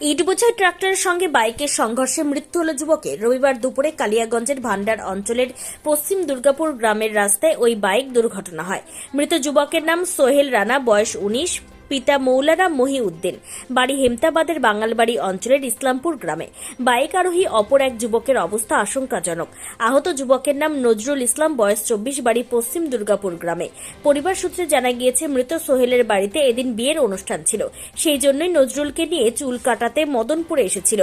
ইটবোঝাই ট্রাক্টরের সঙ্গে বাইকের সংঘর্ষে মৃত্যু হল যুবকের। রবিবার দুপুরে কালিয়াগঞ্জের ভান্ডার অঞ্চলের পশ্চিম দুর্গাপুর গ্রামের রাস্তায় ওই বাইক দুর্ঘটনা হয়। মৃত যুবকের নাম সোহেল রানা, বয়স 19, পিতা মৌলানা মহিউদ্দিন, বাড়ি হেমতাবাদের বাঙালবাড়ি অঞ্চলের ইসলামপুর গ্রামে। বাইক আরোহী অপর এক যুবকের অবস্থা আশঙ্কাজনক। আহত যুবকের নাম নজরুল ইসলাম, বয়স 24, বাড়ি পশ্চিম দুর্গাপুর গ্রামে। পরিবার সূত্রে জানা গিয়েছে, মৃত সোহেলের বাড়িতে এদিন বিয়ের অনুষ্ঠান ছিল, সেই জন্যই নজরুলকে নিয়ে চুল কাটাতে মদনপুরে এসেছিল।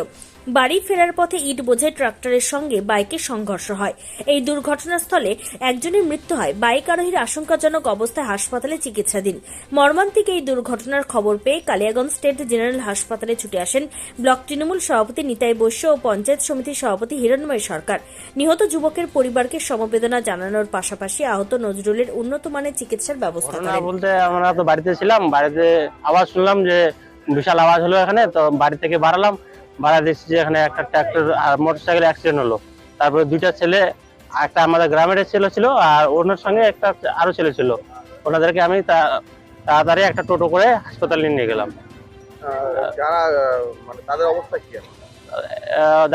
বাড়ি ফেরার পথে ইট বোঝাই ট্রাক্টরের সঙ্গে বাইকের সংঘর্ষ হয়। এই দুর্ঘটনাস্থলে একজনের মৃত্যু হয়। বাইক আরোহীর আশঙ্কাজনক অবস্থায় হাসপাতালে চিকিৎসাধীন। মর্মান্তিক এই দুর্ঘটনার খবর পেয়ে কালিয়াগঞ্জ স্টেট জেনারেল হাসপাতালে ছুটে আসেন ব্লক তৃণমূল সভাপতি নিতাই বৈশ্য ও পঞ্চায়েত সমিতির সভাপতি হিরণময় সরকার। নিহত যুবকের পরিবারকে সমবেদনা জানানোর পাশাপাশি আহত নজরুলের উন্নত মানের চিকিৎসার ব্যবস্থা করেন। বলতে আমরা তো বাড়িতে ছিলাম, বাড়িতে আওয়াজ শুনলাম যে বিশাল আওয়াজ হলো এখানে, তো বাড়ি থেকে বাড়ালাম, বাড়া দেখছি যে এখানে একটা ট্রাক্টর আর মোটরসাইকেল অ্যাক্সিডেন্ট হলো। তারপরে দুইটা ছেলে, একটা আমাদের গ্রামের ছেলে ছিল আর ওনার সঙ্গে একটা আরো ছেলে ছিল, ওনাদেরকে আমি তাড়াতাড়ি একটা টোটো করে হাসপাতালে নিয়ে গেলাম। যারা মানে তাদের অবস্থা কি?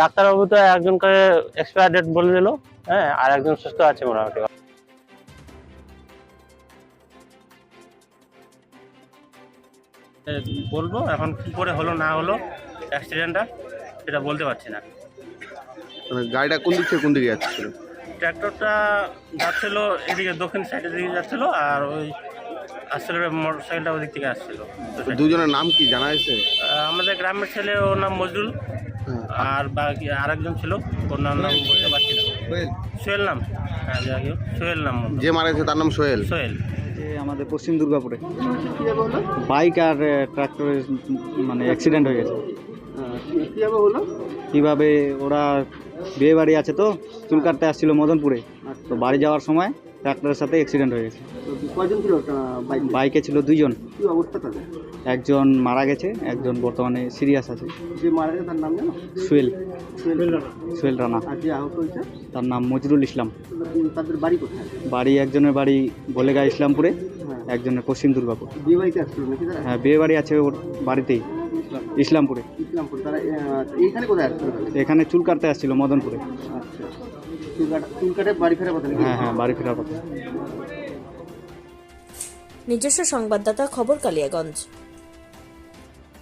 ডাক্তারবাবু তো একজনকে এক্সপায়ার ডেট বলে দিল, হ্যাঁ, আর একজন সুস্থ আছে মোটামুটি। বলবো এখন কি করে হলো না হলো অ্যাক্সিডেন্টটা, সেটা বলতে পারছি না। গাড়িটা কোন দিক থেকে কোন দিকে যাচ্ছিল? ট্র্যাক্টরটা যাচ্ছিল এদিকে দক্ষিণ সাইডের দিকে যাচ্ছিল, আর ওই আসছিল মোটরসাইকেলটা ওদিক থেকে আসছিল। দুজনের নাম কি জানা গেছে? আমাদের গ্রামের ছেলে, ওর নাম নজরুল, আর বাকি আরেকজন ছিল, ওর নাম বলতে পারছি না। সোহেল নাম, হ্যাঁ সোহেল নাম। যে মারা গেছে তার নাম সোহেল। সোহেল আমাদের পশ্চিম দুর্গাপুরে বাইক আর ট্রাক্টরের মানে অ্যাক্সিডেন্ট হয়ে গেছে। কিভাবে ওরা বিয়ে বাড়ি আছে, তো চুল কাটতে আসছিল মদনপুরে, তো বাড়ি যাওয়ার সময় ট্রাক্টরের সাথে অ্যাক্সিডেন্ট হয়ে গেছে। কয়জন ছিল বাইকে ছিল 2 জন। কি অবস্থা তাদের? একজন মারা গেছে, একজন বর্তমানে সিরিয়াস আছে। যে মারা গেছে তার নাম জানো? সোহেল রানা। আর যে আহত হয়েছে তার নাম নজরুল ইসলাম। তাদের বাড়ি কোথায়? বাড়ি একজনের বাড়ি বলেগা ইসলামপুরে, একজনের পশ্চিম দুর্গাপুর। বিয়ে বাড়িতে আসছিল নাকি তারা? হ্যাঁ, বিয়ে বাড়ি আছে ওর বাড়িতেই, ইসলামপুরে। তারা এইখানে কোথায় আসছিল? এখানে চুল কাটতে আসছিল মদনপুরে। আচ্ছা, চুল কাটে বাড়ি ফেরার কথা? হ্যাঁ, বাড়ি ফেরার কথা। নিজস্ব সংবাদদাতা, খবর কালিয়াগঞ্জ।